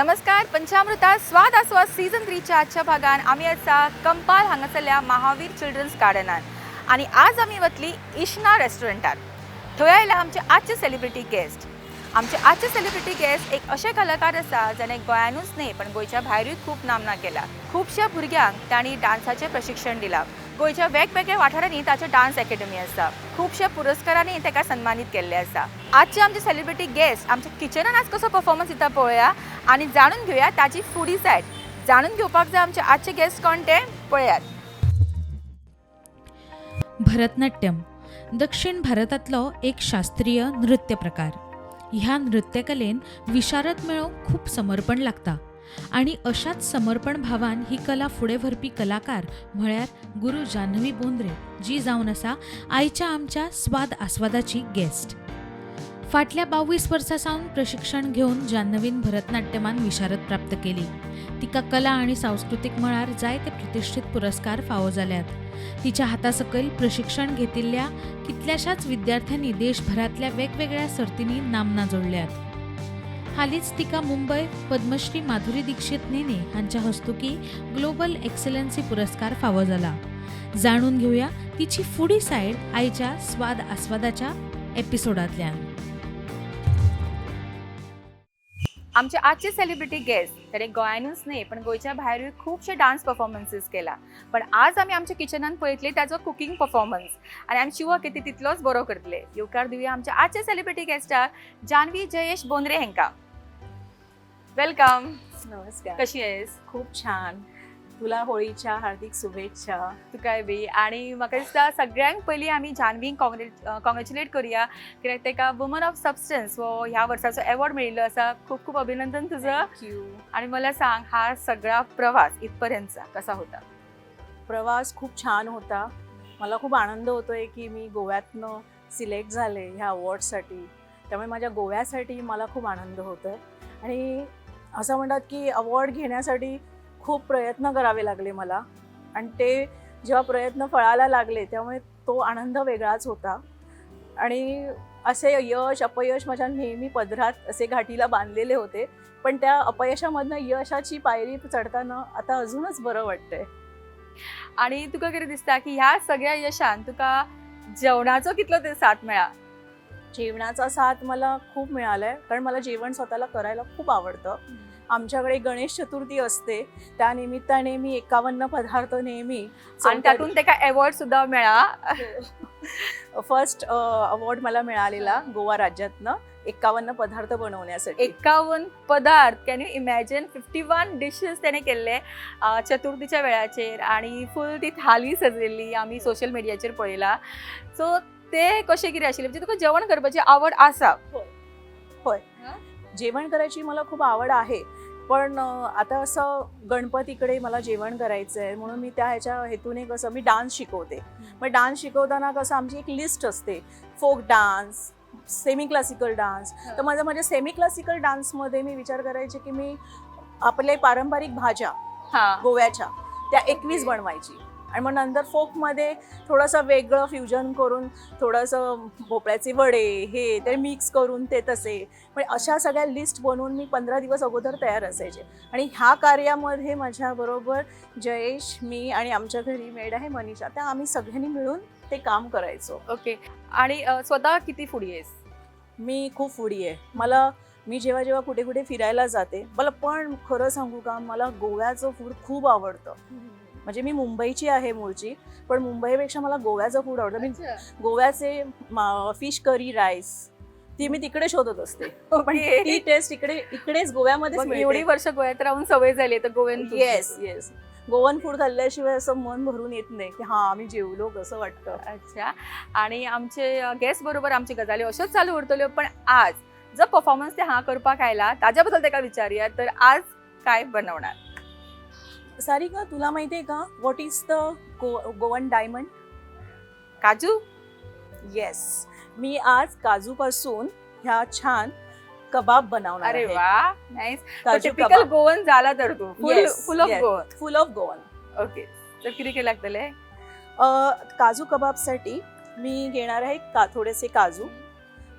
नमस्कार. पंचामृता स्वाद आस्वाद सीझन 3च्या आजच्या भागान आमी आसा कंपाल हांगासरल्या महावीर चिल्ड्रन्स गार्डनान आणि आज आमी वतली इश्ना रेस्टॉरंटात. थंय आयला आमचे आजचे सेलिब्रिटी गेस्ट. आमचे आजचे सेलिब्रिटी गेस्ट एक असे कलाकार आसा जाणे गोंयानूच न्ही पण गोंयच्या भायरूय खूप नामना केला. खुबश्या भुरग्यांक तांणी डान्साचे प्रशिक्षण दिलां. गोंयच्या वेगवेगळ्या वाठारांनी ताचे डान्स अकॅडमी आसा. खुबश्या पुरस्कारांनी ताका सन्मानित केल्ले आसा. आजचे आमचे सेलिब्रिटी गेस्ट आमच्या किचनान आज कसो परफॉर्मन्स दिता पळोवया आणि जाणून घेऊया ताची फुडी सायड. जाणून घेवपाक जाय आमचे आजचे गेस्ट कोण ते पळयात. भरतनाट्यम दक्षिण भारतातलो एक शास्त्रीय नृत्य प्रकार. ह्या नृत्यकलेन विशारद मेळोवंक खूप समर्पण लागता आणि अशाच समर्पण भावान ही कला फुडें व्हरपी कलाकार म्हळ्यार गुरू जान्हवी बोंद्रे, जी जावन आसा आयच्या आमच्या स्वाद आस्वादाची गेस्ट. फाटल्या 22 वर्सां सावन प्रशिक्षण घेवन जान्हवीन भरतनाट्यमान विशारद प्राप्त केली. तिका कला आणि सांस्कृतिक मळार जायते प्रतिश्ठीत पुरस्कार फावो जाल्यात. तिच्या हातासकयल प्रशिक्षण घेतिल्ल्या कितल्याशाच विद्यार्थ्यांनी देशभरातल्या वेगवेगळ्या सर्तींनी नामना जोडल्यात. हालींच तिका मुंबय पद्मश्री माधुरी दीक्षित नेने हांच्या हस्तुकी ग्लोबल एक्सलन्सी पुरस्कार फावो जाला. जाणून घेऊया तिची फुडी सायड आयच्या स्वाद आस्वादाच्या एपिसोडांतल्यान. आमचे आजचे सेलिब्रिटी गेस्ट ताणे गोंयानूच न्ही पण गोंयच्या भायरूय खुबशे डान्स परफॉर्मन्सीस केला. पण आज आमी आमच्या किचनान पळयतले ताजो कुकिंग परफॉर्मन्स आणि आमी शिवर की ती तितलोच बरो करतले. येवकार दिवया आमच्या आजचे सेलिब्रिटी गेस्टाक जान्हवी जयेश बोंद्रे हेंका. वेलकम. नमस्कार. कशी आहेस? खूप छान. तुला होळीच्या हार्दिक शुभेच्छा. तुकाय बी. आणि म्हाका दिसता सगळ्यांक पयलीं आमी जान्हवीक कॉंग्रॅच्युलेट करुया कित्याक ताका वुमन ऑफ सबस्टन्स हो ह्या वर्साचो अवॉर्ड मेळिल्लो आसा. खूप खूप अभिनंदन तुझं. थँक्यू. आणि मला सांग हा सगळा प्रवास इथपर्यंतचा कसा होता? प्रवास खूप छान होता. मला खूप आनंद होतोय की मी गोव्यातनं सिलेक्ट झाले ह्या अवॉर्डसाठी. त्यामुळे माझ्या गोव्यासाठी मला खूप आनंद होतोय. आणि असं म्हणतात की अवॉर्ड घेण्यासाठी खूप प्रयत्न करावे लागले मला आणि ते जेव्हा प्रयत्न फळाला लागले त्यामुळे तो आनंद वेगळाच होता. आणि असे यश अपयश माझ्या नेहमी पदरात असे घाटीला बांधलेले होते, पण त्या अपयशामधनं यशाची पायरी चढताना आता अजूनच बरं वाटतंय. आणि तुका कितें दिसता की ह्या सगळ्या यशान तुका जेवणाचो कितलो ते साथ मेळ्ळा? जेवणाचा साथ मला खूप मिळालाय कारण मला जेवण स्वतःला करायला खूप आवडतं. आमच्याकडे गणेश चतुर्थी असते, त्या निमित्ताने मी 51 पदार्थ नेहमी आणि त्यातून ते काय अवॉर्ड सुद्धा मिळा. फर्स्ट अवॉर्ड मला मिळालेला गोवा राज्यातनं 51 पदार्थ बनवण्यासाठी. 51 पदार्थ. Can you imagine? 51 डिशेस त्याने केल्ले चतुर्थीच्या वेळाचेर आणि फुल ती थाली सजयल्ली आमी सोशल मिडियाचेर पळयला. सो ते कशें कितें आशिल्लें म्हणजे तुका जेवण करपाची आवड आसा? होय, जेवण करायची मला खूप आवड आहे, पण आता असं गणपतीकडे मला जेवण करायचं आहे म्हणून मी त्या ह्याच्या हेतूने कसं मी डान्स शिकवते. मग डान्स शिकवताना कसं आमची एक लिस्ट असते, folk dance, semi classical dance. तर माझ्या सेमी क्लासिकल डान्समध्ये मी विचार करायचे की मी आपले पारंपरिक भाज्या गोव्याच्या त्या 21 बनवायची आणि मग नंतर फोकमध्ये थोडंसं वेगळं फ्युजन करून थोडंसं भोपळ्याचे वडे हे ते मिक्स करून ते तसे म्हणजे अशा सगळ्या लिस्ट बनवून मी 15 दिवस अगोदर तयार असायचे. आणि ह्या कार्यामध्ये माझ्याबरोबर जयेश, मी आणि आमच्या घरी मेड आहे मनीषा, त्या आम्ही सगळ्यांनी मिळून ते काम करायचो. ओके. आणि स्वतः किती फुडी आहेस? मी खूप फूडी आहे. मी जेव्हा कुठे कुठे फिरायला जाते मला पण खरं सांगू का मला गोव्याचं फूड खूप आवडतं. म्हणजे मी मुंबईची आहे मूळची, पण मुंबईपेक्षा मला गोव्याचं फूड आवडतं. मी गोव्याचे फिश करी राईस ती मी तिकडे शोधत असते, पण ती टेस्ट इकडेच गोव्यामध्ये. एवढी वर्ष गोव्यात राहून सवय झाली तर गोव्यान. येस गोवन फूड खाल्ल्याशिवाय असं मन भरून येत नाही की हा आम्ही जेवलो कसं वाटतं. अच्छा. आणि आमचे गेस्ट बरोबर आमची गजाली अश्योच चालू उरतल्यो, पण आज जो परफॉर्मन्स ते हांगा करपाक आयला ताज्या बद्दल ताका विचारूया. तर आज काय बनवणार? सारिका, तुला माहितीये का what is the Goan diamond? काजू. येस, मी आज काजूपासून ह्या छान कबाब बनवणार. अरे वा, नाईस. काजू टिपिकल गोवन झाला तर तू फुल ऑफ गोवन. ओके. तर किती केलं लागतले? काजू कबाबसाठी मी घेणार आहे थोडेसे काजू,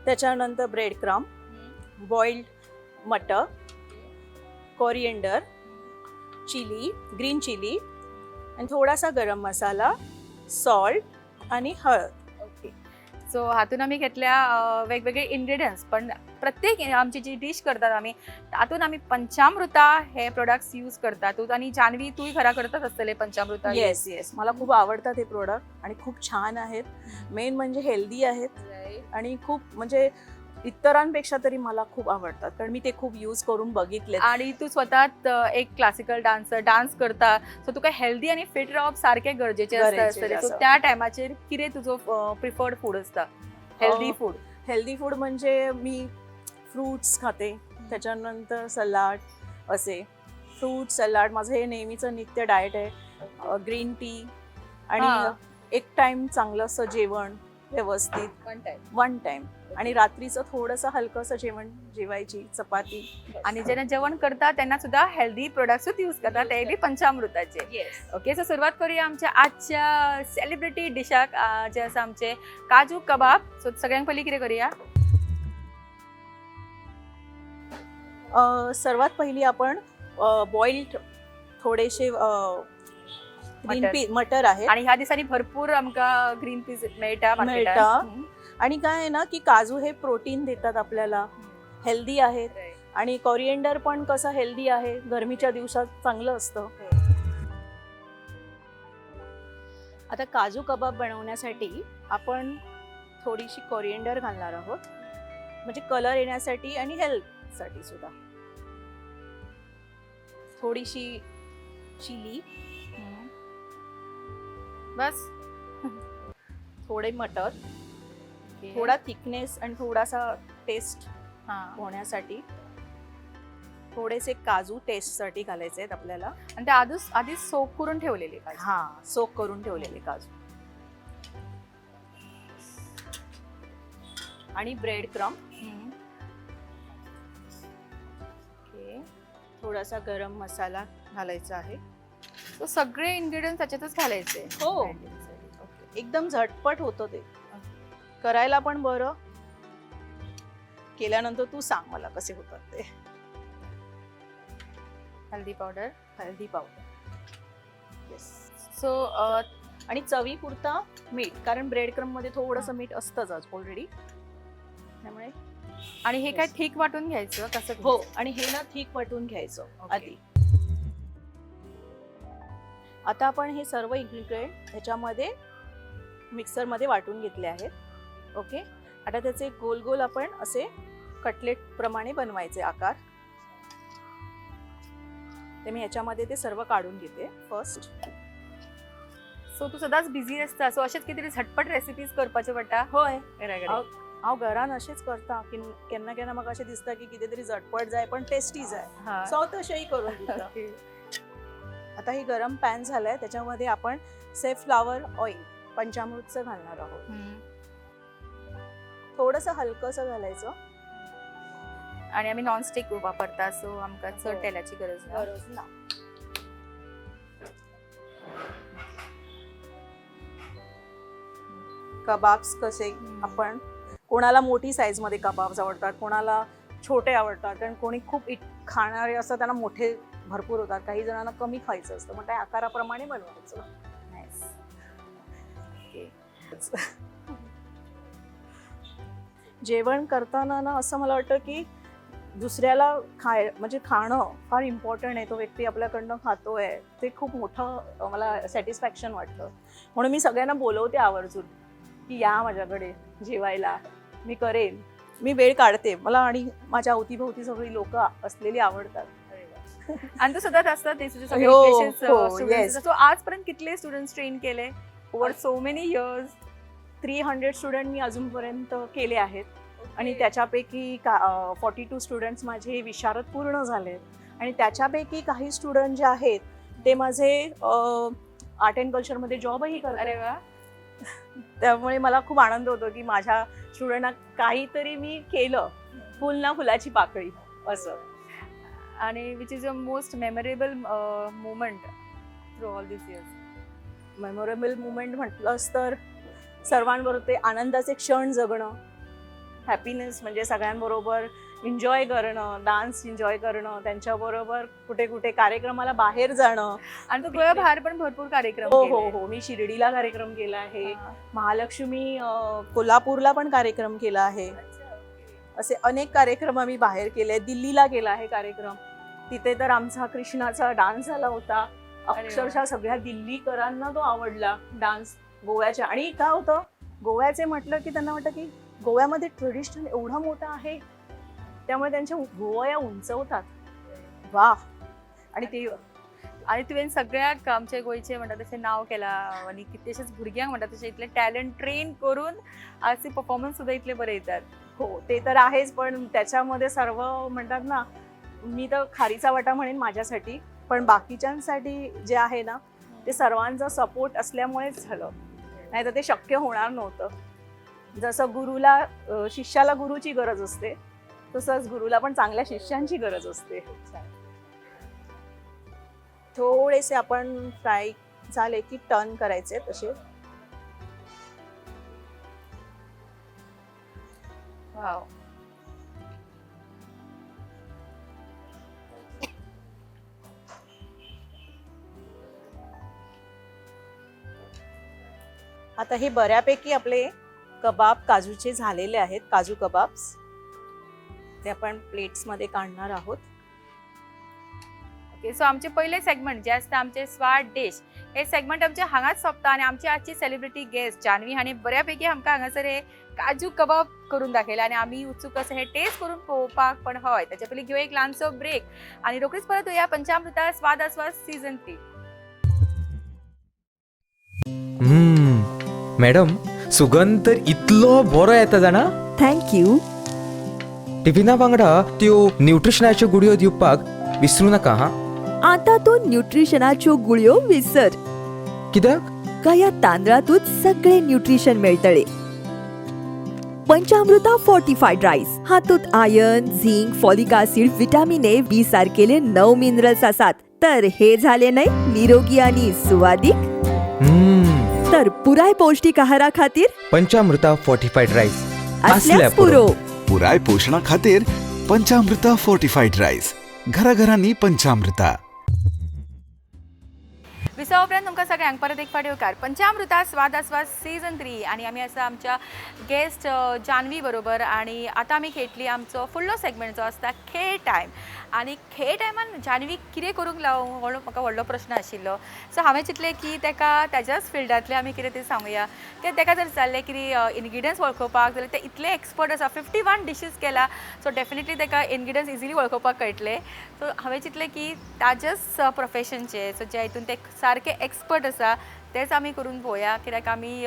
त्याच्यानंतर ब्रेड क्रम्ब, बॉइल्ड मटर, कोरिएंडर, चिली, ग्रीन चिली आणि थोडासा गरम मसाला, सॉल्ट आणि हळद. ओके. सो हातून आम्ही घेतल्या वेगवेगळे इन्ग्रेडियंट्स, पण प्रत्येक आमची जी डिश करतात आम्ही तातून आम्ही पंचामृता हे प्रोडक्ट्स यूज करतात. आणि जान्हवी तूही घरा करतच असतले पंचामृता. येस येस, मला खूप आवडतात हे प्रोडक्ट आणि खूप छान आहेत. मेन म्हणजे हेल्दी आहेत आणि खूप म्हणजे इतरांपेक्षा तरी मला खूप आवडतात, कारण मी ते खूप यूज करून बघितले. आणि तू स्वतः एक क्लासिकल डान्स करता, सो तुका हेल्दी आणि फिट रावप सारखे गरजेचे असता. सो त्या टायमाचेर कितें तुजो प्रिफर्ड फूड असता? Healthy food. हेल्दी फूड म्हणजे मी फ्रूट्स खाते, त्याच्यानंतर सलाड असे फ्रूट सलाड माझं हे नेहमीचं नित्य डाएट आहे. ग्रीन टी आणि एक टाइम चांगलं असं जेवण व्यवस्थित, वन टाइम. आणि रात्रीचं थोडंसं हलकंसं जेवण जेवायची, चपाती. आणि जेन्ना जेवण करता त्यांना सुद्धा हेल्दी प्रोडक्ट्स यूज करतात, ते बी पंचामृताचे. ओके, सो सुरुवात करूया आमच्या आजच्या सेलिब्रिटी डिशाक, जे आसा आमचे काजू कबाब. सो सगळ्यांत पयलीं कितें करूया? सर्वात पहिली आपण बॉइल्ड थोडेसे ग्रीन पी मटर आहे. आणि ह्या दिवसांनी भरपूर आमका ग्रीन पीस मिळता. आणि काय आहे ना की काजू हे प्रोटीन देतात आपल्याला, हेल्दी आहेत. आणि कोरिएंडर पण कसं हेल्दी आहे, गरमीच्या दिवसात चांगलं असतं. आता काजू कबाब बनवण्यासाठी आपण थोडीशी कोरिएंडर घालणार आहोत, म्हणजे कलर येण्यासाठी आणि हेल्थसाठी सुद्धा. थोडीशी चिली, बस. थोडे मटर, थोडा थिकनेस आणि थोडासा टेस्ट होण्यासाठी. थोडेसे काजू टेस्टसाठी घालायचे आहेत आपल्याला. आणि ते आधीच सोक करून ठेवलेले काजू. सोक करून ठेवलेले काजू. आणि ब्रेड क्रम, थोडासा गरम मसाला घालायचा आहे. तो सगळे इन्ग्रेडियंट्स त्याच्यातच घालायचे. हो, एकदम झटपट होतं ते करायला पण बरं. केल्यानंतर तू सांग मला कसे होतात ते. हल्दी पावडर. येस. सो आणि चवीपुरता मीठ, कारण ब्रेड क्रम मध्ये थोडंसं मीठ असतंच ऑलरेडी, त्यामुळे. आणि हे काय ठीक वाटून घ्यायचं कसं? हो, आणि हे ना ठीक वाटून घ्यायचं आधी. आता आपण हे सर्व इन्ग्रेडियंट ह्याच्यामध्ये मिक्सरमध्ये वाटून घेतले आहेत. ओके, आता त्याचे गोल गोल आपण असे कटलेट प्रमाणे बनवायचे आकार. ते मी ह्याच्यामध्ये ते सर्व काढून घेते फर्स्ट. सो तू सदांच बिझी असता, सो अशेच कितें झटपट रेसिपीज करपाचे पडटा? होय, हांव घरान अशेंच करता की केन्ना केन्ना म्हाका अशें दिसता की कितें तरी झटपट जाय पण टेस्टी जाय, सो तशेंय करून दिता. आता ही गरम पॅन झालाय, त्याच्यामध्ये आपण सेफ्लॉवर ऑइल पंचामृतचं घालणार आहोत. थोडंसं हलकंसं घालायचं. आणि आम्ही नॉनस्टिक वापरता, सो आमकां चड तेलाची गरज ना. कबाब्स कसे, आपण कोणाला मोठी साईज मध्ये कबाब्स आवडतात, कोणाला छोटे आवडतात, कारण कोणी खूप खाणारे असतात त्यांना मोठे भरपूर होतात, काही जणांना कमी खायचं असतं, मग त्या आकाराप्रमाणे बनवायचं. जेवण करताना ना असं मला वाटतं की दुसऱ्याला म्हणजे खाणं फार इम्पॉर्टंट आहे. तो व्यक्ती आपल्याकडनं खातोय ते खूप मोठं मला सॅटिस्फॅक्शन वाटतं. म्हणून मी सगळ्यांना बोलवते आवर्जून की या माझ्याकडे जेवायला, मी करेन, मी वेळ काढते. मला आणि माझ्या अवतीभोवती सगळी लोक असलेली आवडतात. आणि तू सतत असतात ते तुझे सगळे हो, पेशंट्स हो, स्टुडंट्स. yes. सो आजपर्यंत कितले स्टुडंट्स ट्रेन केले over so many years? 300 student मी अजूनपर्यंत केले आहेत. आणि त्याच्यापैकी 42 स्टुडंट्स माझे विशारद पूर्ण झाले. आणि त्याच्यापैकी काही स्टुडंट जे आहेत ते माझे आर्ट अँड कल्चरमध्ये जॉबही करतात. अरे वा. त्यामुळे मला खूप आनंद होतो की माझ्या स्टुडंटना काहीतरी मी केलं, फुल ना फुलाची पाकळी असं. आणि which is your most memorable moment through all this years? Memorable moment म्हटलंच तर सर्वांबरोबर ते आनंदाचे क्षण जगणं, हॅपीनेस, म्हणजे सगळ्यांबरोबर एन्जॉय करणं, डान्स एन्जॉय करणं, त्यांच्याबरोबर कुठे कुठे कार्यक्रमाला बाहेर जाणं. आणि तू गोव्या बाहेर पण भरपूर कार्यक्रम हो केले. हो हो, मी शिर्डीला कार्यक्रम केला आहे, हा. महालक्ष्मी कोल्हापूरला पण कार्यक्रम केला आहे. असे अनेक कार्यक्रम आम्ही बाहेर केले. दिल्लीला केला आहे कार्यक्रम, तिथे तर आमचा कृष्णाचा डान्स झाला होता. अक्षरशः सगळ्या दिल्लीकरांना तो आवडला डान्स गोव्याच्या. आणि काय होतं, गोव्याचे म्हटलं की त्यांना वाटतं की गोव्यामध्ये ट्रेडिशनल एवढा मोठा आहे, त्यामुळे त्यांच्या गोव्या उंचवतात. वा. आणि तुवें सगळ्याक आमच्या गोंयचे म्हणटा तशें नांव केलां आनी कितलेशेच भुरग्यांक म्हणटा तशें इतले टॅलंट ट्रेन करून आज परफॉर्मन्स सुद्धा इतले बरे येतात. हो, ते तर आहेच, पण त्याच्यामध्ये सर्व म्हणतात ना, मी तर खारीचा वाटा म्हणेन माझ्यासाठी, पण बाकीच्यांसाठी जे आहे ना, ते सर्वांचा सपोर्ट असल्यामुळेच झालं, नाही तर ते शक्य होणार नव्हतं. जसं गुरुला शिष्याला गुरुची गरज असते, तसंच गुरुला पण चांगल्या शिष्यांची गरज असते. थोडेसे आपण फ्राय झाले की टर्न करायचे तसे. वाव. आता हे बऱ्यापैकी आपले कबाब काजूचे झालेले आहेत, काजू कबाब्स. ते आपण प्लेट्समध्ये काढणार आहोत. ओके, सो आमचे पहिले सेगमेंट जे आसता आमचे स्वाद डिश, हे सेगमेंट आमचे हांगाच सोंपता. आणि आमची आजची सेलिब्रिटी गेस्ट जान्हवी हांणी बऱ्यापैकी आमकां हांगासर हे काजू कबाब करून दाखयले आणि आमी उत्सुक असे हे टेस्ट करून पळोवपाक. पण हय, त्याच्या पयलीं घेवया एक ल्हानसो ब्रेक आणि रोखडीच परत येया पंचामृता स्वाद आस्वाद सीझन 3. मॅडम, सुगंध तर इतलो बरो येता जाणा. थँक्यू. टिफिना वांगडा त्यो न्यूट्रिशनाच्यो गुडयो दिवपाक विसरू नका हा. आता तो न्यूट्रिशनाच्यो गुळयो विसर, कित्याक? का या तांदळातूच सगळे न्यूट्रिशन मेळटले. पंचामृता फोर्टिफाईड राईस, हातूंत iron, zinc, folic acid, vitamin A, B सारकेले 9 मिनरल्स आसात. तर हे झाले नाही निरोगी आणि सुवादीक, तर पुराय पौष्टिक आहारा खातीर पंचामृता फोर्टिफाईड राईस असल्यास पुरो. पुराय पोषणा खातीर पंचामृता फोर्टिफाईड राईस. घराघरांनी पंचामृता. विसा उपरांत तुमकां सगळ्यांक परत एक फावट येवकार पंचामृता स्वाद आस्वाद सीझन 3. आणि आमी आसा आमच्या गेस्ट जान्हवी बरोबर. आणि आतां आमी खेळटली आमचो फुडलो सेगमेंट जो आसता खेळ टायम. आणि खेळ टायमान जान्हवीक कितें करूंक लावूं हो म्हाका व्हडलो प्रश्न आशिल्लो. सो हांवें चिंतलें की ताका ताच्याच फिल्डांतलें आमी कितें तें सांगुया. कित्याक ताका जर जाल्लें कितें इनग्रिडियंट्स वळखुपाक जाल्यार ते इतले एक्सपर्ट आसा, 51 डिशीज केला. सो डेफिनेटली ताका इनग्रिडियंट्स इजिली वळखुपाक कळटले. सो हांवें चिंतलें की ताच्याच प्रोफेशनचे, सो ज्या हितून ते सारके एक्सपर्ट आसा तेच आमी करून पळोवया. कित्याक आमी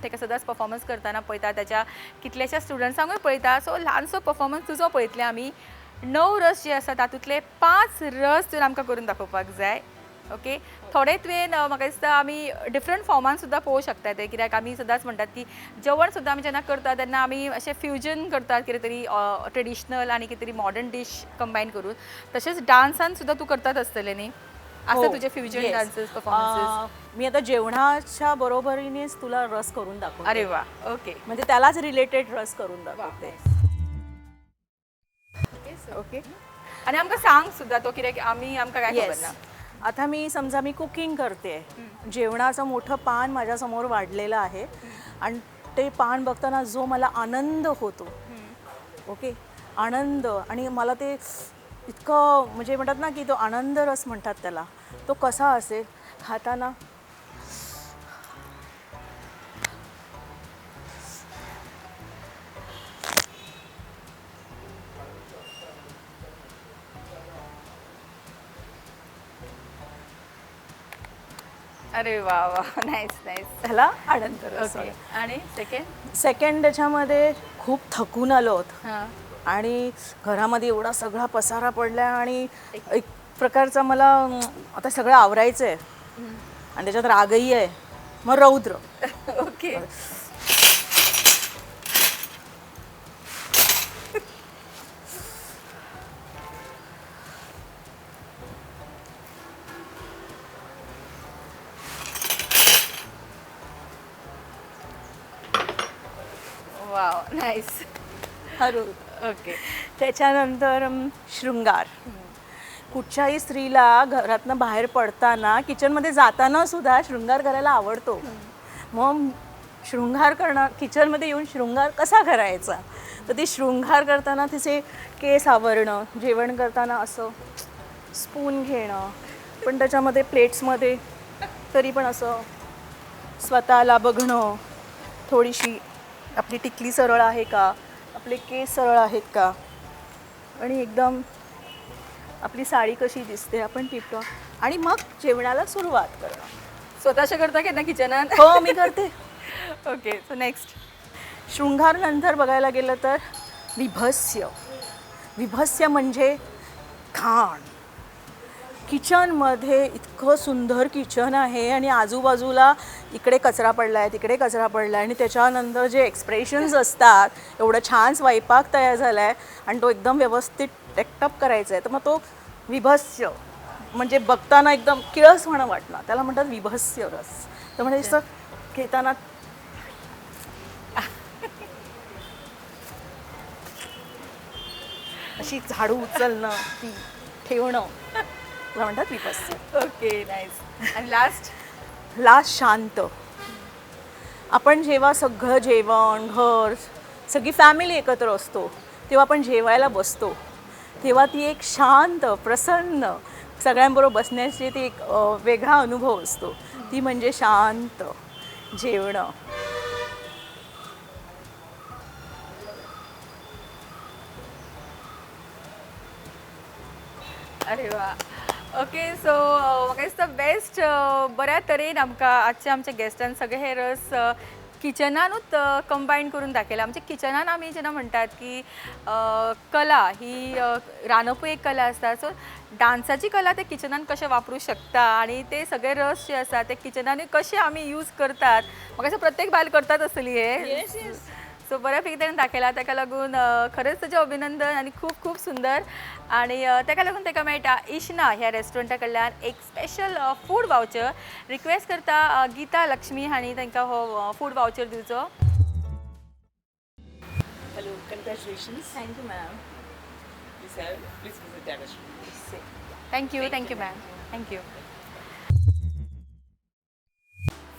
ताका सदांच परफॉर्मन्स करतना पळयता, ताच्या कितलेशा स्टुडंट्सांकूय पळयता. सो ल्हानसो परफॉर्मन्स तुजो पळयतले आमी. 9 रस जे आसा तातूंतले 5 रस तुवें आमकां करून दाखोवपाक जाय. ओके, थोडे तुवें म्हाका दिसता आमी डिफरंट फॉर्मान सुद्दां पळोवंक शकता ते. कित्याक आमी सदांच म्हणटात की जेवण सुद्दां आमी जेन्ना करता तेन्ना आमी अशें फ्युजन करतात, कितें तरी ट्रेडिशनल आनी कितें तरी मॉडर्न डीश कंबायन करून. तशेंच डान्सान सुद्दां तू करतात आसतलें न्ही? असं तुझे फ्युजन Yes. Dances performances? मी आता जेवणाच्या बरोबरीनेच तुला रस करून दाखवते. अरे वा. ओके म्हणजे त्यालाच रिलेटेड रस करून दाखवते. ओके. आणि आमकां सांग सुद्दां तो, कित्याक आमकां काय खबर येस. ना. आता मी समजा मी कुकिंग करते, जेवणाचं मोठं पान माझ्यासमोर वाढलेलं आहे आणि ते पान बघताना जो मला आनंद होतो, ओके, आनंद. आणि मला ते इतकं म्हणजे म्हणतात ना की तो आनंद रस म्हणतात त्याला, तो कसा असेल खाताना. अरे वा वा, नाईस नाईस. त्याला आनंद रस. ओके. आणि सेकंड त्याच्यामध्ये खूप थकून आलो आहोत हां आणि घरामध्ये एवढा सगळा पसारा पडला आणि एक प्रकारचा मला आता सगळं आवरायचं आहे आणि त्याच्यात रागही आहे. मग रौद्र. ओके. Wow, nice. हळूद. ओके. त्याच्यानंतर शृंगार. कुठच्याही स्त्रीला घरातनं बाहेर पडताना किचनमध्ये जाताना सुद्धा शृंगार करायला आवडतो. मग शृंगार करणं, किचनमध्ये येऊन शृंगार कसा करायचा, तर ती शृंगार करताना तिचे केस आवरणं, जेवण करताना असं स्पून घेणं, पण त्याच्यामध्ये प्लेट्समध्ये तरी पण असं स्वतःला बघणं, थोडीशी आपली टिकली सरळ आहे का, आपले केस सरळ आहेत का, आणि एकदम आपली साडी कशी दिसते आपण टिपटॉप, आणि मग जेवणाला सुरुवात करणं. स्वतःच्या करता की ना किचनात? हो, मी करते. ओके. So next. शृंगार नंतर बघायला गेलं तर विभस्य. विभस्य म्हणजे घाण. किचनमध्ये इतकं सुंदर किचन आहे आणि आजूबाजूला इकडे कचरा पडला आहे, तिकडे कचरा पडला आहे, आणि त्याच्यानंतर जे एक्सप्रेशन्स असतात, एवढं छान स्वयंपाक तयार झाला आहे आणि तो एकदम व्यवस्थित टेकटप करायचा आहे, तर मग तो विभस्य म्हणजे बघताना एकदम किळसवाणं वाटणं, त्याला म्हणतात विभस्य रस. तर म्हणजे असं घेताना अशी झाडू उचलणं, ती ठेवणं, त्याला म्हणतात विभस्य. ओके. नाईस. आणि लास्ट शांत. आपण जेव्हा सगळं जेवण, घर, सगळी फॅमिली एकत्र असतो, तेव्हा आपण जेवायला बसतो, तेव्हा ती एक शांत, प्रसन्न, सगळ्यांबरोबर बसण्याची ती एक वेगळा अनुभव असतो. ती म्हणजे शांत जेवणं. अरे वा. ओके. सो म्हाका बेस्ट बऱ्या तरेन आमकां आमच्या गेस्टान सगळे हे रस किचनानूच कंबायन करून दाखयला. म्हणजे किचनान आमी जेन्ना म्हणटात की कला ही रांदपूय एक कला आसता, सो डान्साची कला ते किचनान कशें वापरूं शकता आणि ते सगळे रस जे आसा ते किचनानूय कशे आमी यूज करतात. म्हाका दिसता प्रत्येक बायल करतात आसतली हे. सो बऱ्यापैकी ताणें दाखयला, ताका लागून खरेंच ताचें अभिनंदन आणि खूप खूप सुंदर. आणि ताका लागून ताका मेळटा इशना ह्या रेस्टॉरंटा कडल्यान एक स्पेशल फूड वावचर. रिक्वेस्ट करता गीता लक्ष्मी हांणी तांकां हो फूड वावचर दिवचो. Hello, congratulations. Thank you ma'am. Please visit that restaurant. Thank you ma'am. Thank you.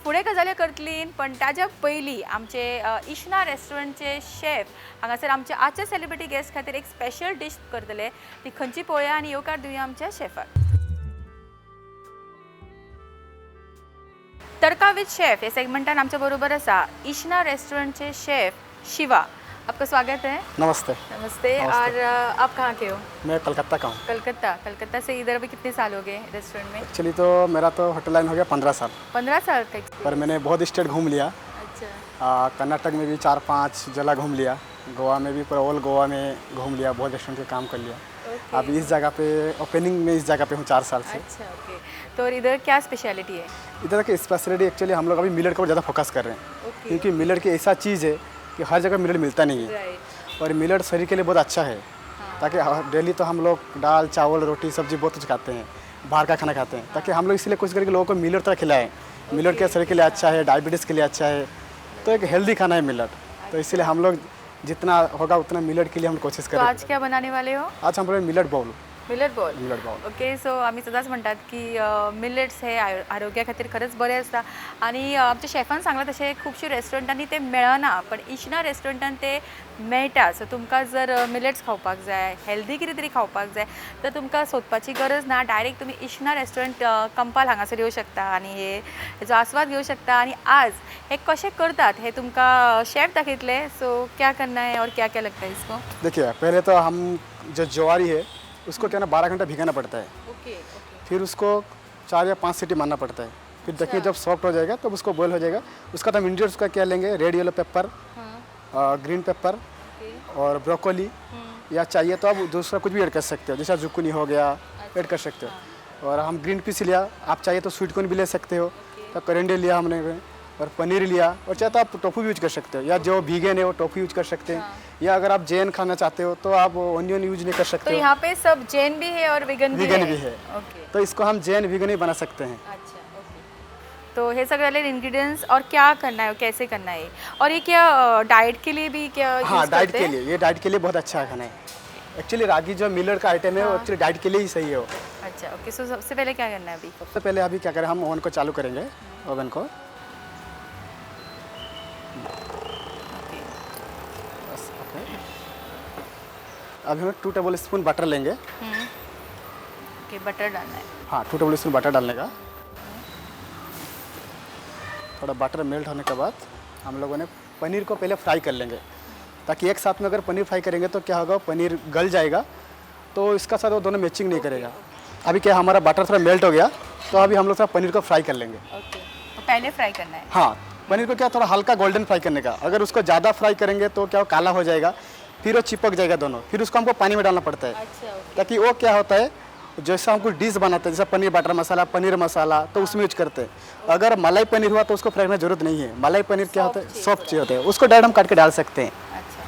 फुडें गजाली करतलीं, पण ताज्या पयलीं आमचे इशना रेस्टॉरंटचे शेफ हांगासर आमचे आजचे सेलिब्रिटी गेस्ट खातीर एक स्पेशल डिश करतले. ती खंयची पळोवया आनी येवकार दिवया आमच्या शेफाक. तडका विथ शेफ हे सेगमेंटान आमच्या बरोबर आसा इशना रेस्टॉरंटचे शेफ शिवा. आपका स्वागत है. नमस्ते. नमस्ते. और आप कहाँ के हो? मैं कलकत्ता का हूँ. कलकत्ता से इधर अभी कितने साल हो गए रेस्टोरेंट में? एक्चुअली तो मेरा तो होटल लाइन हो गया 15 साल. 15 साल तक. पर मैंने बहुत स्टेट घूम लिया. अच्छा. कर्नाटक में भी 4-5 जगह घूम लिया. गोवा में भी पूरा ऑल गोवा में घूम लिया, बहुत रेस्टोरेंट पे काम कर लिया. अभी इस जगह पे ओपनिंग में इस जगह पे हूँ 4 साल से. अच्छा. ओके. तो इधर क्या स्पेशलिटी है? इधर की स्पेशलिटी एक्चुअली हम लोग अभी मिलेट के ऊपर ज़्यादा फोकस कर रहे हैं. ओके. क्योंकि मिलेट की ऐसा चीज़ है कि हर जगह मिलेट मिलता नहीं है. राइट. और मिलेट शरीर के लिए बहुत अच्छा है. ताकि डेली तो हम लोग दाल चावल रोटी सब्जी बहुत कुछ खाते हैं, बाहर का खाना खाते हैं, ताकि हम लोग इसलिए कोशिश करें कि लोगों को मिलेट तरह खिलाएं. मिलेट के शरीर के लिए अच्छा है, डायबिटीज़ के लिए अच्छा है, तो एक हेल्दी खाना है मिलेट. तो इसलिए हम लोग जितना होगा उतना मिलेट के लिए हम कोशिश तो करें. आज क्या बनाने वाले हो? आज हम लोग millet bowl. Millet bowl. Okay. So आम्ही सदांच म्हणतात की मिलेट्स हे आरोग्या खातीर खरंच बरें आसता. आणि आमच्या शेफान सांगलां तशें खुबशे रेस्टॉरंटांनी ते मेळना, पण इशना रेस्टॉरंटान ते मेळटा. सो तुमकां जर मिलेट्स खावपाक जाय, हेल्दी कितें तरी खावपाक जाय, तर तुमकां सोदपाची गरज ना. डायरेक्ट तुम्ही इशना रेस्टॉरंट कंपाल हांगासर येवं शकता आणि हेचो आस्वाद घेवं शकता. आणि आज हे कशें करतात हे तुमकां शेफ दाखयतले. सो क्या करना है और क्या क्या लगता है इसको? देखिए, पहले तो हम जो ज्वारी है उसको क्या ना 12 घंटा भिगाना पड़ता है. ओके. फिर उसको 4 या 5 सीटी मारना पड़ता है. फिर देखिए जब सॉफ्ट हो जाएगा तब उसको बॉयल हो जाएगा. उसका तो इंग्रीडियंट्स का क्या लेंगे, red yellow paper, green pepper और ब्रोकोली, या चाहिए तो आप दूसरा कुछ भी ऐड कर सकते हो, जैसा जुकुनी हो गया ऐड कर सकते हो. और हम ग्रीन पीस लिया, आप चाहिए तो स्वीट कॉर्न भी ले सकते हो. तो करेंडे लिया हमने, और पनीर लिया, और चाहे तो आप टोफू भी यूज कर सकते हो, या जो वीगन है वो टोफू यूज कर सकते हैं. या अगर आप जैन खाना चाहते हो तो आप ऑनियन यूज नहीं कर सकते तो हो. यहाँ पे सब जैन भी है और विगन भी है. भी है. ओके. तो इसको हम जैन वीगन ही बना सकते हैं. अच्छा. ओके. तो हे सगळे इंग्रेडिएंट्स और क्या करना है, कैसे करना है, और ये क्या डाइट के लिए भी क्या हाँ use डाइट करते के हैं? लिए, ये डाइट के लिए बहुत अच्छा खाना है। एक्चुअली रागी जो मिलर का आइटम है वो एक्चुअली डाइट के लिए ही सही है वो। अच्छा ओके, सो सबसे पहले क्या करना है अभी? सबसे पहले अभी क्या करें, हम ओवन को चालू करेंगे, ओवन को ओके बस ओके। अभी हम 2 टेबल स्पून बटर लेंगे। ओके, बटर डालना है। हाँ 2 टेबल स्पून बटर डालने का। थोड़ा बटर मेल्ट होने के बाद हम लोगों ने पनीर को पहले फ्राई कर लेंगे, ताकि एक साथ में अगर पनीर फ्राई करेंगे तो क्या होगा, पनीर गल जाएगा, तो इसका साथ वो दोनों मैचिंग नहीं करेगा। अभी क्या हमारा बटर थोड़ा मेल्ट हो गया, तो अभी हम लोग थोड़ा पनीर को फ्राई कर लेंगे। ओके, तो पहले फ्राई करना है। हाँ पनीर को क्या थोड़ा हल्का गोल्डन फ्राई करने का। अगर उसको ज़्यादा फ्राई करेंगे तो क्या वो काला हो जाएगा, फिर वो चिपक जाएगा दोनों, फिर उसको हमको पानी में डालना पड़ता है। अच्छा ओके, ताकि वो क्या होता है, जैसा हमको डिश बनाते हैं जैसा पनीर बटर मसाला, पनीर मसाला, तो उसमें यूज करते हैं। अगर मलाई पनीर हुआ तो उसको फ्राई करने की जरूरत नहीं है। मलाई पनीर क्या होता है, सॉफ्ट चीज होते हैं, उसको डायरेक्ट हम काट के डाल सकते हैं। अच्छा।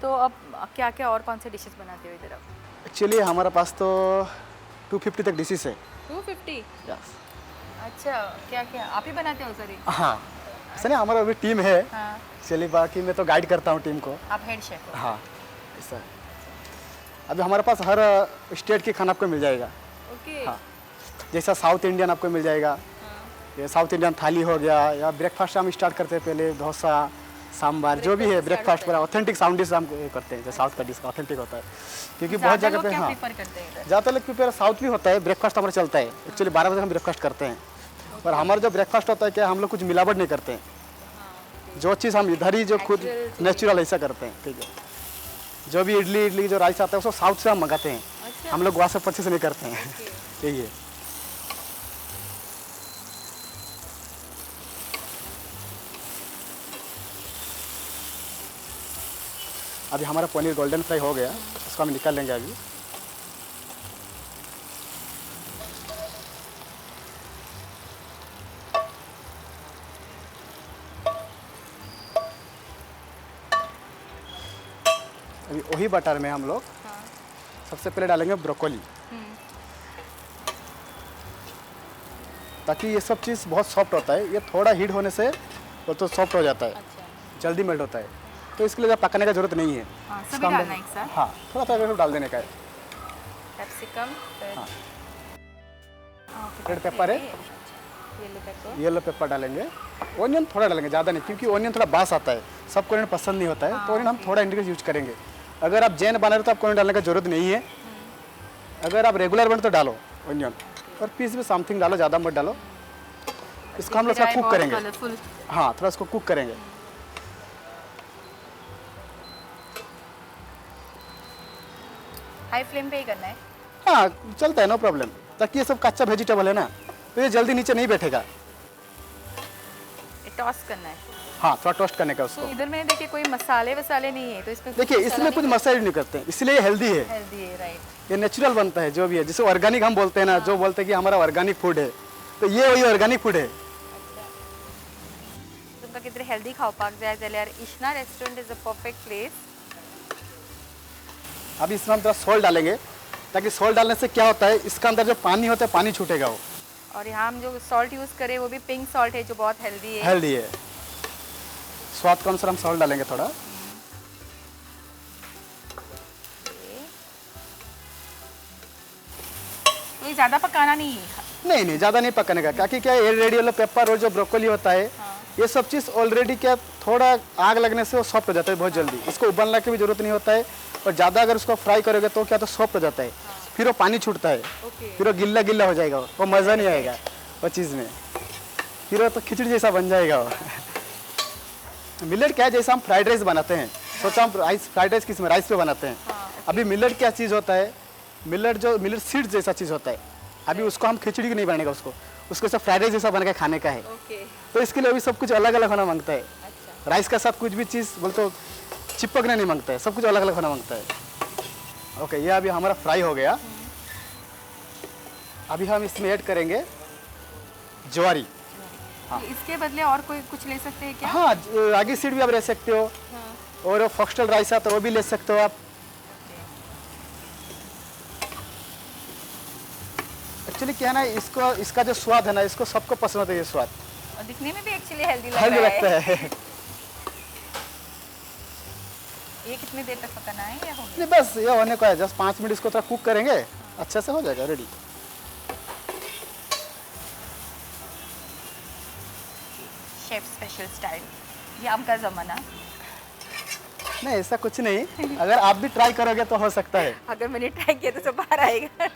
तो अब क्या क्या और कौन से डिशेस बनाते हो इधर अब? एक्चुअली हमारे पास तो 250 तक डिशेस है। 250? यस। अच्छा, क्या क्या आप ही बनाते हो सर? हाँ ऐसा नहीं, हमारा अभी टीम है। हाँ, चलिए बाकी मैं तो गाइड करता हूँ टीम को। आप हेड शेफ हो? हाँ ऐसा है। अभी हमारे पास हर स्टेट की खाना आपको मिल जाएगा। ओके। हाँ जैसा साउथ इंडियन आपको मिल जाएगा, ये साउथ इंडियन थाली हो गया, या ब्रेकफास्ट हम स्टार्ट करते हैं पहले, डोसा सांबार जो भी है ब्रेकफास्ट पर ऑथेंटिक साउंड डिश हम करते हैं, जो साउथ का डिश का ऑथेंटिक होता है, क्योंकि बहुत जगह पे हाँ प्रेफर करते हैं इधर? ज़्यादातर लोग प्रिपेयर साउथ भी होता है। ब्रेकफास्ट हमारा चलता है एक्चुअली 12 बजे हम ब्रेकफास्ट करते हैं, और हमारा जो ब्रेकफास्ट होता है क्या हम लोग कुछ मिलावट नहीं करते हैं, जो चीज़ हम इधर ही जो खुद नेचुरल ऐसा करते हैं। ठीक है, जो भी इडली जो राइस आता है उसको साउथ से हम मंगाते हैं, हम लोग वहाँ से परचेस नहीं करते हैं। यही है। अभी हमारा पनीर गोल्डन फ्राई हो गया, उसको हम निकाल लेंगे अभी। अभी वही बटर में हम लोग सबसे पहले डालेंगे ब्रोकोली, ताकि ये सब चीज़ बहुत सॉफ्ट होता है। ये थोड़ा हीट होने से वो तो सॉफ्ट हो जाता है, जल्दी मेल्ट होता है, तो इसके लिए ज़्यादा पकाने का जरूरत नहीं है। सभी इसका हम डालना है एक साथ? हाँ थोड़ा थोड़ा डाल देने का है। कैप्सिकम, हाँ। रेड पेपर है, येलो पेपर, येलो पेपर डालेंगे, ऑनियन थोड़ा डालेंगे, ज़्यादा नहीं, क्योंकि ऑनियन थोड़ा बास आता है, सबको ऑनियन पसंद नहीं होता है, तो ऑनियन हम थोड़ा इंडिकेट यूज करेंगे। अगर आप जैन बना रहे हो तो आपको ऑनियन डालने की जरूरत नहीं है। अगर आप रेगुलर बने तो डालो ऑनियन, और पीस भी समथिंग डालो, ज़्यादा मत डालो। इसको हम लोग थोड़ा कुक करेंगे। कलरफुल। हाँ थोड़ा इसको कुक करेंगे। हाई फ्लेम पे ही करना है? हाँ चलता है, नो प्रॉब्लम, ताकि ये सब कच्चा वेजिटेबल है ना, तो ये जल्दी नीचे नहीं बैठेगा। टॉस करना है? हाँ थोड़ा टोस्ट करने का उसको। तो इधर मैंने देखिए कोई मसाले वसाले नहीं है, तो इसमें देखिए इसमें कुछ मसाले नहीं करते हैं, इसलिए ये हेल्दी है, हेल्दी है, राइट? ये नेचुरल बनता है जो भी है, जिसे ऑर्गेनिक हम बोलते हैं ना, जो बोलते हैं कि हमारा ऑर्गेनिक फूड है, तो ये वही ऑर्गेनिक फूड है। तुमका कितने हेल्दी खावपाक जाय जाल्यार Ishna restaurant is a perfect place. अभी इसमें हम थोड़ा सॉल्ट डालेंगे, ताकि सॉल्ट डालने से क्या होता है, इसका अंदर जो पानी होता है पानी छूटेगा वो। और यहाँ हम जो सॉल्ट यूज करें वो भी पिंक सॉल्ट है, जो बहुत हेल्दी है। हेल्दी है। स्वाद के अनुसार हम सॉल्ट डालेंगे थोड़ा। तो ये ज्यादा पकाना नहीं है? नहीं ज़्यादा नहीं पकाने का, क्योंकि क्या है, रेड येलो पेपर और जो ब्रोकोली होता है, ये सब चीज़ ऑलरेडी क्या थोड़ा आग लगने से वो सॉफ्ट हो जाता है बहुत जल्दी, इसको उबलने की भी जरूरत नहीं होता है। और ज़्यादा अगर उसको फ्राई करोगे तो क्या तो सॉफ्ट हो जाता है, फिर वो पानी छूटता है, फिर वो गिल्ला गिल्ला हो जाएगा, वो मज़ा नहीं आएगा वो चीज़ में, फिर वो तो खिचड़ी जैसा बन जाएगा वो। मिलेट क्या है, जैसे हम फ्राइड राइस बनाते हैं, सोचा हम फ्राइड राइस किस में, राइस पे बनाते हैं। अभी मिलेट क्या चीज़ होता है, मिलेट सीड्स जैसा चीज़ होता है। अभी उसको हम खिचड़ी की नहीं बनेगा, उसको सब फ्राइड राइस जैसा बन के खाने का है। तो इसके लिए अभी सब कुछ अलग अलग होना मांगता है। राइस का साथ कुछ भी चीज़ बोलते हो चिपकने नहीं मांगता है, सब कुछ अलग अलग होना मांगता है। ओके ये अभी हमारा फ्राई हो गया। अभी हम इसमें ऐड करेंगे ज्वारी। इसके बदले और कोई कुछ ले सकते हैं क्या? हाँ रागी सीड भी आप ले सकते हो, और फॉक्सटेल राइस आता है वो भी ले सकते हो आप। एक्चुअली क्या है ना, इसको इसका जो स्वाद है ना, इसको सबको पसंद होता है ये स्वाद, और दिखने में भी एक्चुअली हेल्दी लग हेल्दी रहा लगता है। है। ये कितनी देर तक पकाना है या हो गया? नहीं बस ये होने को है, जस्ट 5 मिनट इसको थोड़ा कुक करेंगे, अच्छे से हो जाएगा रेडी। शेफ स्पेशल स्टाइल, ये आमका जमाना। नहीं ऐसा कुछ नहीं, अगर आप भी ट्राई करोगे तो हो सकता है। अगर मैंने ट्राई किया तो सब बाहर आएगा।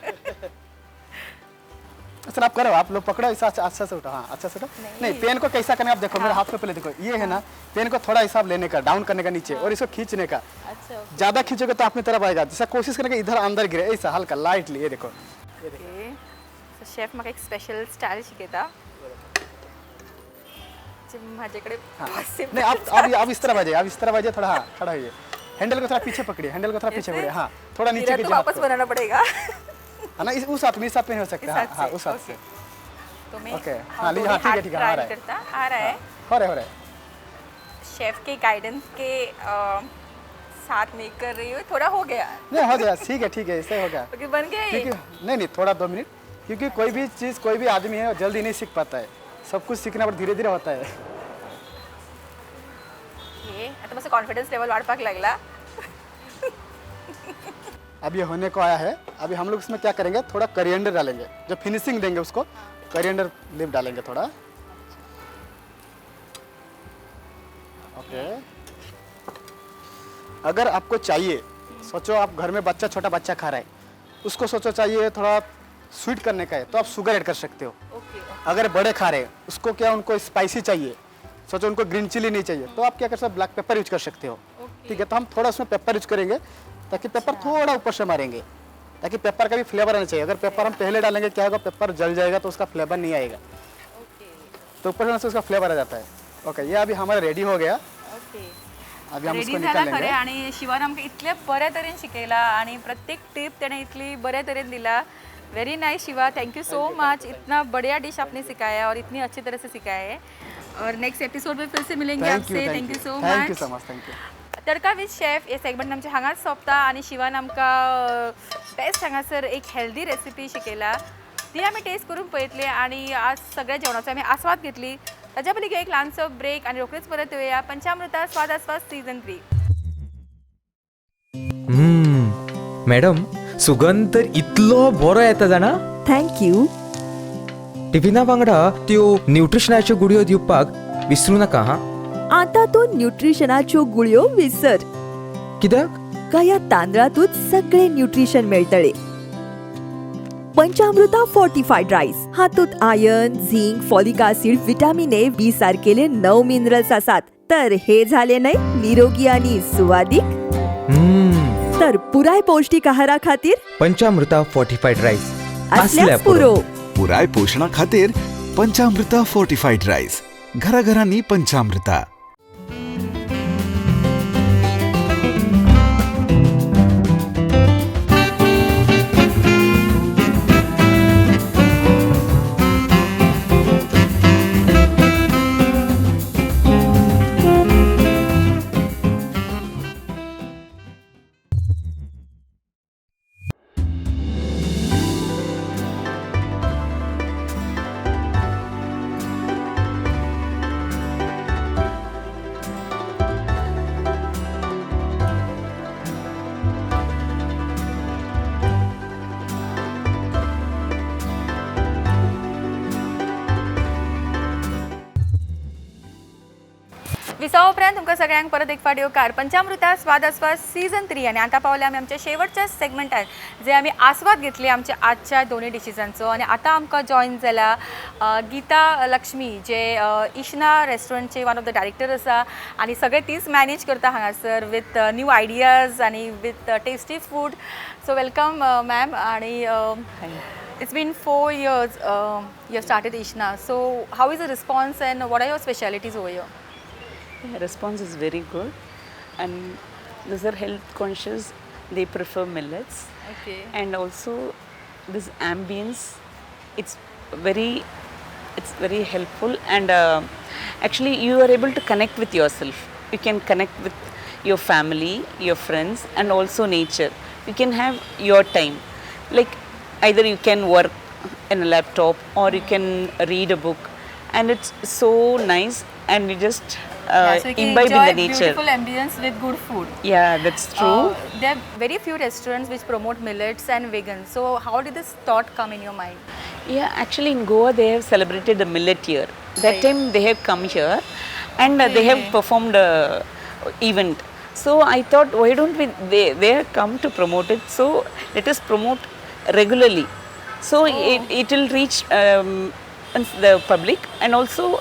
सर आप करो, आप लोग पकड़ो, ऐसा अच्छा से उठो, हाँ अच्छा से उठो। नहीं पेन को कैसा करना है आप देखो, मेरे हाथ पे पहले देखो, ये है ना पेन को थोड़ा हिसाब लेने का, डाउन करने का नीचे, और इसको खींचने का। अच्छा ज्यादा खींचोगे तो अपनी तरफ आएगा, जैसा कोशिश करेंगे इधर अंदर गिरे, ऐसा हल्का लाइटली, ये देखो। ओके, सो शेफ म्हाका एक स्पेशल स्टाइल शिकयता जे माझ्याकडे possible नहीं आप इस तरफ आ जाइए, आप इस तरफ आ जाइए, थोड़ा हाँ खड़ा होइए, हैंडल को थोड़ा पीछे पकड़िए, हैंडल को थोड़ा पीछे पकड़िए, हाँ थोड़ा नीचे मेरा कीजिए तो हाथ वापस को। बनाना पड़ेगा। है ना, उस हाथ में, इस हाथ में हो सकता है, हाँ उस हाथ से। तो मैं ओके, हाँ लीजिए, हाँ ठीक है ठीक है, आ रहा है, करता आ रहा है। हो रहा है। शेफ के गाइडेंस के साथ में कर रही हूँ, थोड़ा हो गया नहीं हो जाएगा, ठीक है इससे हो गया। क्योंकि बन गया ये। क्योंकि नहीं थोड़ा 2 मिनट, क्योंकि कोई भी चीज़ कोई भी आदमी है जल्दी नहीं सीख पाता है, सब कुछ सीखना पर धीरे धीरे होता है। ये आता माझा कॉन्फिडन्स लेवल वाढपाक लागला। अब ये होने को आया है, अभी हम लोग इसमें क्या करेंगे, थोड़ा करिएंडर डालेंगे, जो फिनिशिंग देंगे उसको करिएंडर लीफ डालेंगे थोड़ा। ओके, अगर आपको चाहिए, सोचो आप घर में बच्चा, छोटा बच्चा खा रहा है, उसको सोचो चाहिए थोड़ा स्वीट करने का है, तो आप शुगर ऐड कर सकते हो। अगर बड़े खा रहे हैं, उसको क्या उनको स्पाइसी चाहिए, सोचो उनको ग्रीन चिली नहीं चाहिए, तो आप क्या कर सकते हो, ब्लैक पेपर यूज कर सकते हो। ठीक है, तो हम थोड़ा उसमें पेपर यूज करेंगे, ताकि पेपर थोड़ा ऊपर से मारेंगे, ताकि पेपर का भी फ्लेवर आना चाहिए। अगर पेपर हम पहले डालेंगे क्या होगा, पेपर जल जाएगा तो उसका फ्लेवर नहीं आएगा, तो ऊपर से उसका फ्लेवर आ जाता है। ओके, ये अभी हमारा रेडी हो गया, अभी हम रेडी उसको झाला खरे निकालेंगे। आणि शिवान आमकां इतल्या बऱ्या तरेन शिकयला आणि प्रत्येक टिप तेणे इतली बऱ्या तरेन दिला। Very nice Shiva, thank you so much, इतना बढ़िया डिश आपने सिखाया और इतनी अच्छी तरह से सिखाया है। और नेक्स्ट एपिसोड में फिर से मिलेंगे आपसे। Thank you so thank you much. So much, thank you. Tadka with chef हे सेगमेंट आमचे हांगाच सोंपता आणि शिवान आमकां बेस्ट हांगासर एक हेल्दी रेसिपी शिकयला, ती आमी टेस्ट करून पळयतली आणि आज सगळ्या जेवणाचो आमी आस्वाद घेतली। ताच्या पयलीं एक ल्हानसो ब्रेक आणि रोखडीच परत येऊया पंचामृता स्वाद आस्वाद सीझन 3। मॅडम सुगंध तर इतलो बरो येता जाणा, थँक्यू. टिफिना वांगडा त्यो न्यूट्रिशनाच्यो गुडयो दिवपाक विसरू नका हा. आता तो न्यूट्रिशनाच्यो गुळयो विसर, कित्याक? का या तांदळातूच सगळे न्यूट्रिशन मेळटले. पंचामृता फोर्टिफाईड राईस, हातूंत iron, zinc, folic acid, vitamin A, B सारकेले 9 मिनरल्स आसात. तर हे झाले नाही निरोगी आणि सुवादिक, तर पुराय पौष्टिक आहारा खातीर पंचामृता फोर्टिफाईड राईस असल्यास पुरो. पुराय पोषणा खातीर पंचामृता फोर्टिफाईड राईस, घराघरांनी पंचामृता. विसावा उपरांत तुमकां सगळ्यांक परत एक फावट येवकार पंचामृता स्वाद आस्वाद सीझन 3 आनी आतां पावले आमी आमच्या शेवटच्या सेगमेंटान जे आमी आस्वाद घेतले आमच्या आजच्या दोनूय डिशीसांचो. आनी आतां आमकां जॉइन जाला गीता लक्ष्मी जे इशना रेस्टॉरंटचे वन ऑफ द डायरेक्टर आसा आनी सगळे तीच मॅनेज करता हांगासर विथ न्यू आयडियाज आनी with tasty food. So welcome ma'am. आणि it's been 4 years you have started Ishna. So how is the response and what are your specialities over here? Yeah, response is very good, and those are health conscious, they prefer millets. Okay. And also this ambience, it's very helpful, and actually you are able to connect with yourself. You can connect with your family, your friends, and also nature. You can have your time, like either you can work in a laptop, or you can read a book, and it's so nice, and you just so you can imbibe enjoy in the nature. beautiful ambience with good food. Yeah, that's true. There are very few restaurants which promote millets and vegan. So how did this thought come in your mind? Yeah, actually in Goa they have celebrated the millet year. That Right. time they have come here, and they have Okay. performed a event. So I thought, why don't we? They have come to promote it. So let us promote regularly. So it will reach the public, and also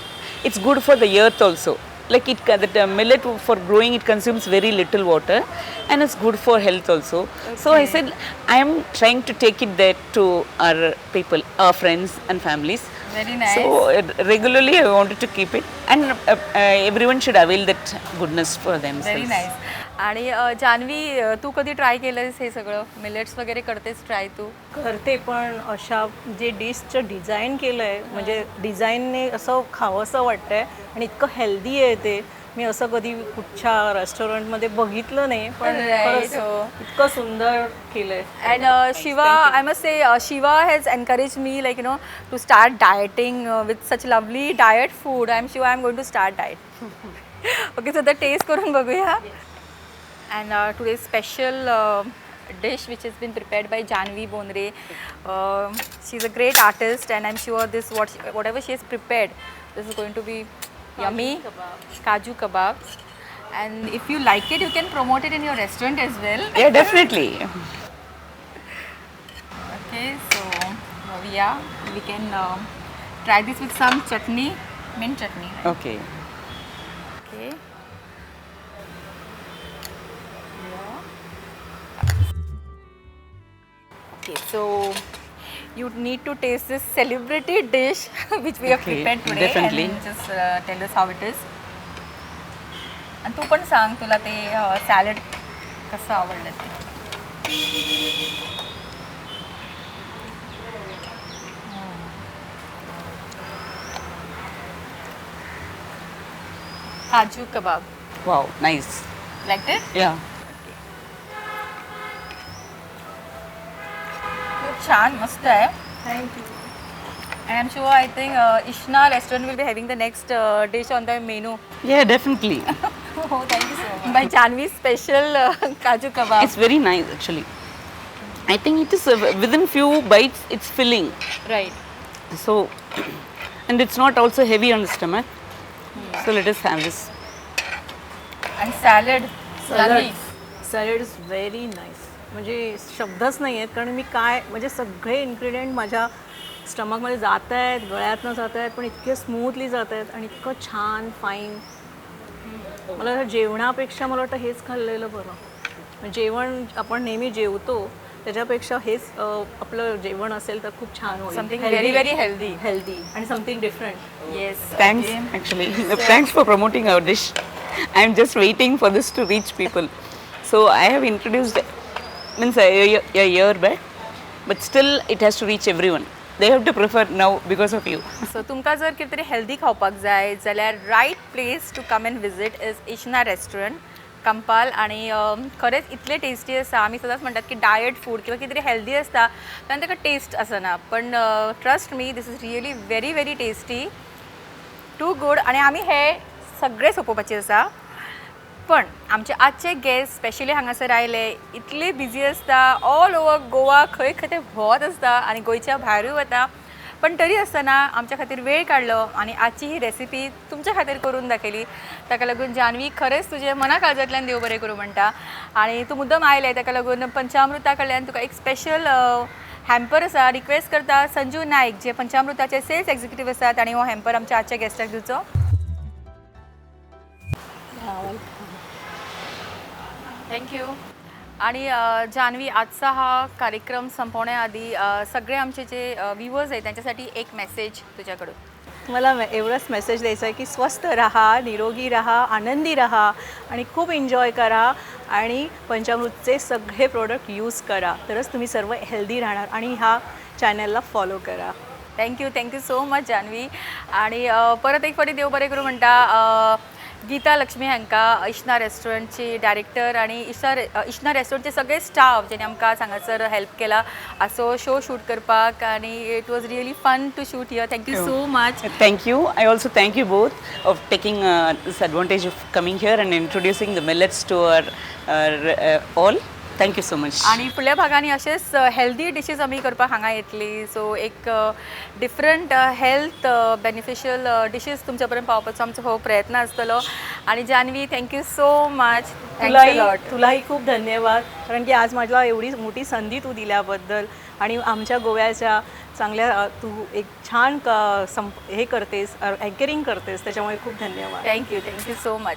it's good for the earth also. Like that millet for growing, it consumes very little water, and it's good for health also. So I said I am trying to take it there to our people, our friends and families. Very nice. So regularly I wanted to keep it, and everyone should avail that goodness for themselves. Very nice. आणि जान्हवी, तू कधी try केलंस हे सगळं? Millets वगैरे करतेस try तू? करते, पण अशा जे डिशचं डिझाईन केलं आहे म्हणजे डिझाईनने असं खावंसं वाटतंय आणि इतकं हेल्दी आहे ते. मी असं कधी कुठच्या रेस्टॉरंटमध्ये बघितलं नाही, पण Right, खरंच हो. इतकं सुंदर केलंय. And Shiva, I must say, Shiva has encouraged me, like, you know, to start dieting with such lovely diet food. I'm sure I'm going to start diet. Okay, so the taste करून बघूया. And today's special dish which has been prepared by Janvi Bonre. She's a great artist, and I'm sure this whatever she has prepared, this is going to be yummy. Kaju kebab. And if you like it, you can promote it in your restaurant as well. Yeah, definitely. Okay, so yeah, we can try this with some chutney, mint chutney. Right? Okay. Okay. Okay, so you need to taste this celebrity dish which we have Okay, prepared today, definitely. and just tell us how it is. आणि तू पण सांग तुला ते salad कसं आवडलं ते. काजू कबाब. Wow, nice. Liked it? Yeah. खूप छान, मस्त आहे. Thank you. And I'm sure, I think Ishna restaurant will be having the next dish on the menu. Yeah, definitely. Oh, thank you so much. By Janvi's special Kaju kebab. It's very nice actually. I think it is within few bites it's filling. Right. So, and it's not also heavy on the stomach. So let us have this. And salad. Janvi. Salad is very nice. म्हणजे शब्दच नाही आहेत, कारण मी काय म्हणजे सगळे ingredient माझ्या स्टमकमध्ये जात आहेत, गळ्यातनं जात आहेत, पण इतके स्मूथली जात आहेत आणि इतकं छान फाईन. मला जेवणापेक्षा मला वाटतं हेच खाल्लेलं बरं. जेवण आपण नेहमी जेवतो त्याच्यापेक्षा हेच आपलं जेवण असेल तर खूप छान होईल. Something very, very healthy. Healthy आणि something different. Yes. Thanks Okay. actually. Thanks for promoting our dish. I'm just waiting for this to reach people. So I have introduced means a year back, but still it has to reach everyone. They have to prefer now because of you. So तुमकां जर कितें तरी healthy खावपाक जाय जाल्यार right place to come and visit is Ishna restaurant कंपाल. आणि खरेंच इतले टेस्टी आसा. आमी सदांच म्हणटात की डायट फूड किंवा कितें तरी हेल्दी आसता तेन्ना ताका टेस्ट आसना, पण trust me, this is really very very tasty, too good. आणि आमी हे सगळे सोंपोवपाचे आसा. पण आमचे आजचे गेस्ट स्पेशली हांगासर आयले, इतले बिजी आसता, ऑल ओवर गोवा खंय खंय ते भोंवत आसता आनी गोंयच्या भायरूय वता, पण तरी आसतना आमच्या खातीर वेळ काडलो आनी आजची ही रेसिपी तुमच्या खातीर करून दाखयली. ताका लागून जानवी, खरेंच तुजे मना काळजांतल्यान देव बरें करूं म्हणटा. आनी तूं मुद्दम आयलें ताका लागून पंचामृता कडल्यान तुका एक स्पेशल हॅम्पर आसा. रिक्वेस्ट करता संजू नायक, जे पंचामृताचे सेल्स एक्झिक्युटीव आसात, आनी हो हॅम्पर आमच्या आजच्या गेस्टाक दिवचो. थँक्यू. आणि जानवी, आजचा हा कार्यक्रम संपवण्याआधी सगळे आमचे जे व्ह्युअर्स आहेत त्यांच्यासाठी एक मेसेज तुझ्याकडून. मला एवढंच मेसेज द्यायचा आहे की स्वस्थ राहा, निरोगी राहा, आनंदी राहा आणि खूप एन्जॉय करा आणि पंचामृतचे सगळे प्रोडक्ट यूज करा, तरच तुम्ही सर्व हेल्दी राहणार. आणि ह्या चॅनलला फॉलो करा. Thank you so much Janvi. आणि परत एक फावटी देव बरें करूं म्हणटा. गीता लक्ष्मी हांकां इश्ना रेस्टॉरंटची डायरेक्टर आणि इश्ना रेस्टॉरंटचे सगळे स्टाफ जेणे आमकां हांगासर हेल्प केला असो शो शूट करपाक आणि it was really fun to shoot here. Thank you so much. Thank you. I also thank you both of taking this advantage of coming here and introducing the millets to our all. Thank you so much. आणि फुडल्या भागांनी अशेच healthy diseases आमी करपाक हांगा येतली. So एक different health beneficial diseases तुमच्या पर्यंत पावपाचो आमचो हो प्रयत्न आसतलो. आणि जान्हवी, थँक्यू सो मच. तुलाही खूप धन्यवाद, कारण की आज मला एवढी मोठी संधी तू दिल्याबद्दल आणि आमच्या गोव्याच्या चांगल्या तू एक छान हे करतेस, अँकरिंग करतेस, त्याच्यामुळे खूप धन्यवाद. Thank you so much.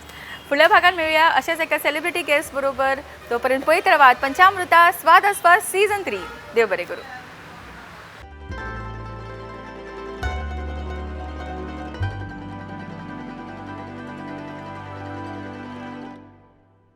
फुडल्या भागात मिळूया अशाच एका सेलिब्रिटी गेस्ट बरोबर. तोपर्यंत पळयत रावात पंचामृता स्वाद आस्वाद सीझन 3. देव बरें करूं.